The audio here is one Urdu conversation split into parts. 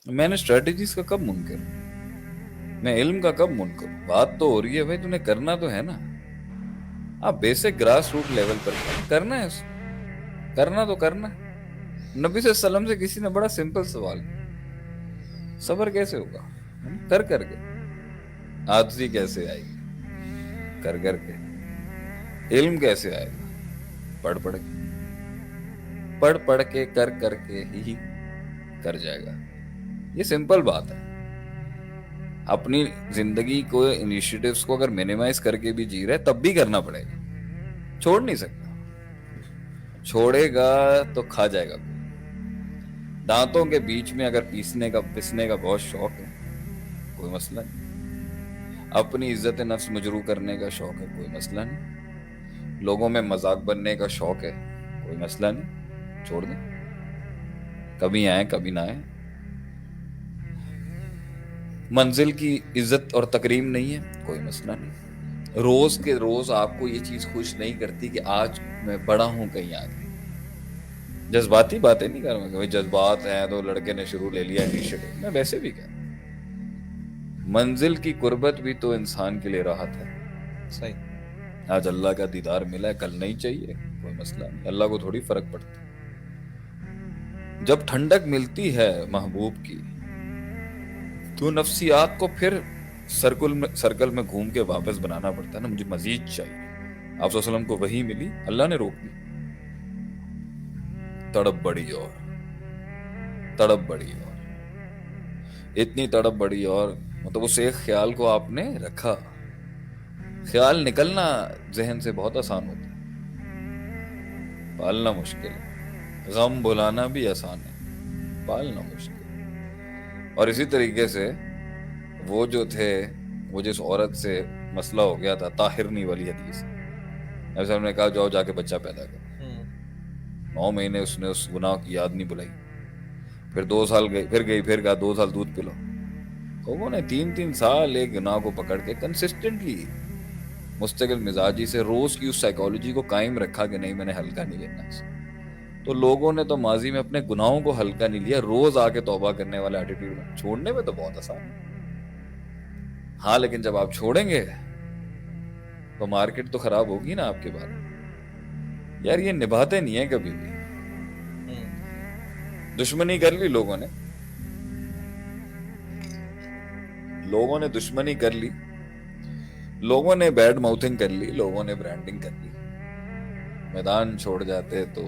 میں نے اسٹریٹجیز کا کب منکر ہوں؟ میں علم کا کب منکر ہوں؟ بات تو ہو رہی ہے بھائی، تمہیں کرنا تو ہے نا. آپ بیسک گراس روٹ لیول پر کرنا ہے اس کو. کرنا تو کرنا ہے. نبی صلی اللہ علیہ وسلم سے کسی نے بڑا سمپل سوال کیا، صبر کیسے ہوگا؟ کر کر کے. عاجزی کیسے آئے گی؟ کر کر کے. علم کیسے آئے گا؟ پڑھ پڑھ کے. پڑھ پڑھ کے کر کر کے ہی کر جائے گا. یہ سمپل بات ہے. اپنی زندگی کو انیشیٹوز کو اگر مینیمائز کر کے بھی جی رہے تب بھی کرنا پڑے گا. چھوڑ نہیں سکتا. چھوڑے گا تو کھا جائے گا. دانتوں کے بیچ میں اگر پسنے کا بہت شوق ہے، کوئی مسئلہ نہیں. اپنی عزت نفس مجروح کرنے کا شوق ہے، کوئی مسئلہ نہیں. لوگوں میں مذاق بننے کا شوق ہے، کوئی مسئلہ نہیں. چھوڑ دیں. کبھی آئیں کبھی نہ آئیں. منزل کی عزت اور تکریم نہیں ہے، کوئی مسئلہ نہیں. روز کے روز آپ کو یہ چیز خوش نہیں کرتی کہ آج میں بڑا ہوں کہیں آگے. جذباتی باتیں نہیں کر رہا کہ جذبات ہیں تو لڑکے نے شروع لے لیا انیشیٹو. میں ویسے بھی کہہ رہا ہوں منزل کی قربت بھی تو انسان کے لیے راحت ہے. صحیح. آج اللہ کا دیدار ملا ہے، کل نہیں چاہیے، کوئی مسئلہ نہیں. اللہ کو تھوڑی فرق پڑتا. جب ٹھنڈک ملتی ہے محبوب کی تو نفسیات کو پھر سرکل میں گھوم کے واپس بنانا پڑتا ہے نا. مجھے مزید چاہیے. آپ صلی اللہ علیہ وسلم کو وحی ملی، اللہ نے روک دی. تڑپ بڑی اور تڑپ بڑی اور اتنی تڑپ بڑی اور مطلب اس ایک خیال کو آپ نے رکھا. خیال نکلنا ذہن سے بہت آسان ہوتا ہے، پالنا مشکل ہے. غم بھلانا بھی آسان ہے، پالنا مشکل. اور اسی طریقے سے وہ جو تھے، وہ جس عورت سے مسئلہ ہو گیا تھا، طاہرنی والی حدیث، نبی صاحب نے کہا جاؤ جا کے بچہ پیدا کرو. 9 مہینے اس نے اس گناہ کی یاد نہیں بلائی. پھر 2 سال گئی، پھر کہا 2 سال دودھ پلاؤ. لوگوں نے 3 سال ایک گناہ کو پکڑ کے کنسسٹنٹلی مستقل مزاجی سے روز کی اس سائیکالوجی کو قائم رکھا کہ نہیں میں نے ہلکا نہیں لینا اس. تو لوگوں نے تو ماضی میں اپنے گناہوں کو ہلکا نہیں لیا، روز آ کے توبہ کرنے والا ایٹیٹیوڈ. چھوڑنے میں تو بہت آسان ہے. ہاں لیکن جب آپ چھوڑیں گے تو مارکیٹ تو خراب ہوگی نا آپ کے بارے میں. یار یہ نبھاتے نہیں ہیں کبھی بھی. دشمنی کر لی لوگوں نے دشمنی کر لی. لوگوں نے بیڈ ماؤتھنگ کر لی، لوگوں نے برانڈنگ کر لی. میدان چھوڑ جاتے تو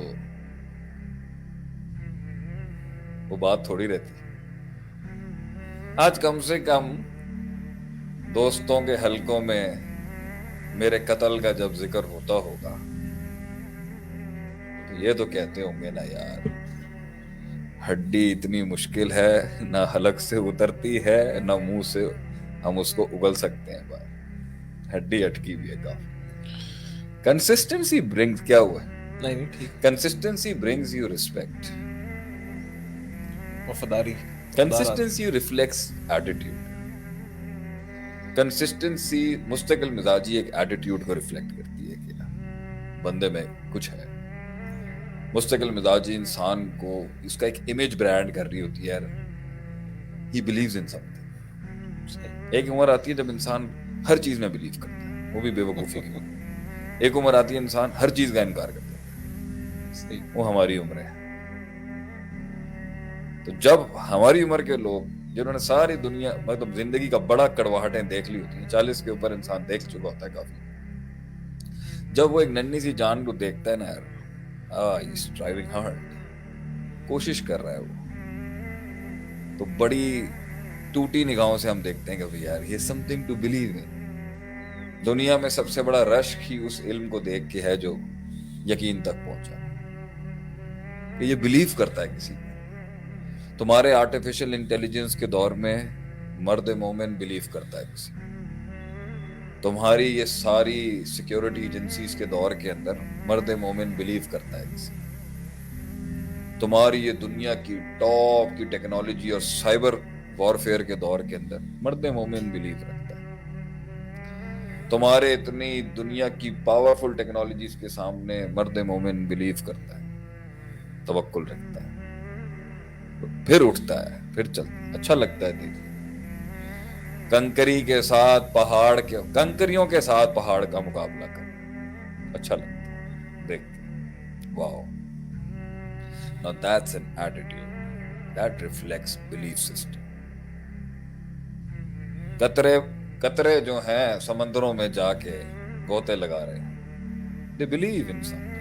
وہ بات تھوڑی رہتی. آج کم سے کم دوستوں کے حلقوں میں میرے قتل کا جب ذکر ہوتا ہوگا تو یہ تو کہتے ہوں گے نا یار ہڈی اتنی مشکل ہے، نہ حلق سے اترتی ہے نہ منہ سے ہم اس کو اگل سکتے ہیں. باہر ہڈی اٹکی بھی ہے کافی. کنسسٹنسی برنگز کیا ہوا ہے؟ Consistency brings you respect. وفاداری. Consistency reflects attitude. کنسسٹنسی مستقل مزاجی ایک ایٹیٹیوڈ کو ریفلیکٹ کرتی ہے کہ بندے میں کچھ ہے. مستقل مزاجی انسان کو اس کا ایک امیج برانڈ کر رہی ہوتی ہے. یار he believes in some thing. ایک عمر آتی ہے جب انسان ہر چیز میں بلیو کرتا ہے، وہ بھی بے وقوفی کی. ایک عمر آتی ہے انسان ہر چیز کا انکار کر دیتا ہے، وہ ہماری عمر ہے. تو جب ہماری عمر کے لوگ جنہوں نے ساری دنیا مطلب زندگی کا بڑا کڑواہٹیں دیکھ لی ہوتی ہیں، 40 کے اوپر انسان دیکھ چکا ہوتا ہے کافی، جب وہ ایک ننھی سی جان کو دیکھتا ہے نا یار، he's striving hard، کوشش کر رہا ہے وہ، تو بڑی ٹوٹی نگاہوں سے ہم دیکھتے ہیں کہ یار he's something to believe in. دنیا میں سب سے بڑا رشک ہی اس علم کو دیکھ کے ہے جو یقین تک پہنچا کہ یہ بلیو کرتا ہے کسی کو. تمہارے آرٹیفیشل انٹیلیجنس کے دور میں مرد مومن بلیو کرتا ہے کسی. تمہاری یہ ساری سیکیورٹی ایجنسیز کے دور کے اندر مرد مومن بلیو کرتا ہے کسی. تمہاری یہ دنیا کی ٹاپ کی ٹیکنالوجی اور سائبر وارفیئر کے دور کے اندر مرد مومن بلیو رکھتا ہے. تمہارے اتنی دنیا کی پاورفل ٹیکنالوجیز کے سامنے مرد مومن بلیو کرتا ہے، توکل رکھتا ہے، پھر اٹھتا ہے. پھر چلتے اچھا لگتا ہے دیکھ کنکریوں کے ساتھ پہاڑ کا مقابلہ کر اچھا لگتا ہے دیکھ کے واو now that's an attitude that reflects belief system قطرے جو ہیں سمندروں میں جا کے غوطے لگا رہے ہیں they believe in something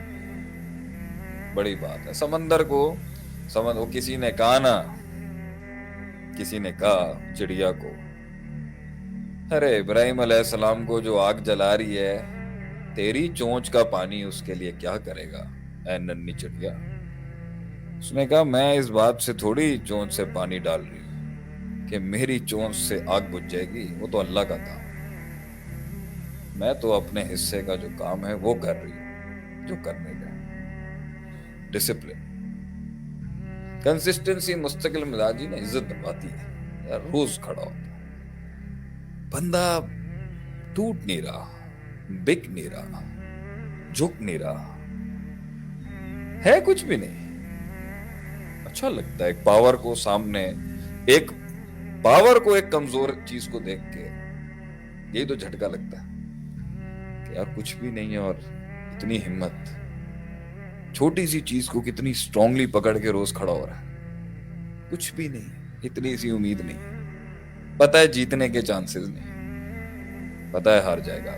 بڑی بات ہے سمندر کو کسی نے کہا چڑیا کو ارے ابراہیم علیہ السلام کو جو آگ جلا رہی ہے تیری چونچ کا پانی اس کے لیے کیا کرے گا اے ننھی چڑیا اس نے کہا میں اس بات سے تھوڑی چونچ سے پانی ڈال رہی ہوں کہ میری چونچ سے آگ بجھ جائے گی وہ تو اللہ کا کام میں تو اپنے حصے کا جو کام ہے وہ کر رہی ہوں جو کرنے کا ڈسپلن کنسسٹنسی مستقل مزاجی نا عزت بنواتی ہے یار روز کھڑا ہوتا بندہ ٹوٹ نہیں رہا بک نہیں رہا جھک نہیں رہا ہے کچھ بھی نہیں اچھا لگتا ہے ایک پاور کو ایک کمزور چیز کو دیکھ کے یہی تو جھٹکا لگتا ہے کہ یار کچھ بھی نہیں ہے اور اتنی ہمت چھوٹی سی چیز کو کتنی اسٹرانگلی پکڑ کے روز کھڑا ہو رہا ہے کچھ بھی نہیں اتنی سی امید نہیں پتہ ہے جیتنے کے چانسز نہیں پتہ ہے ہار جائے گا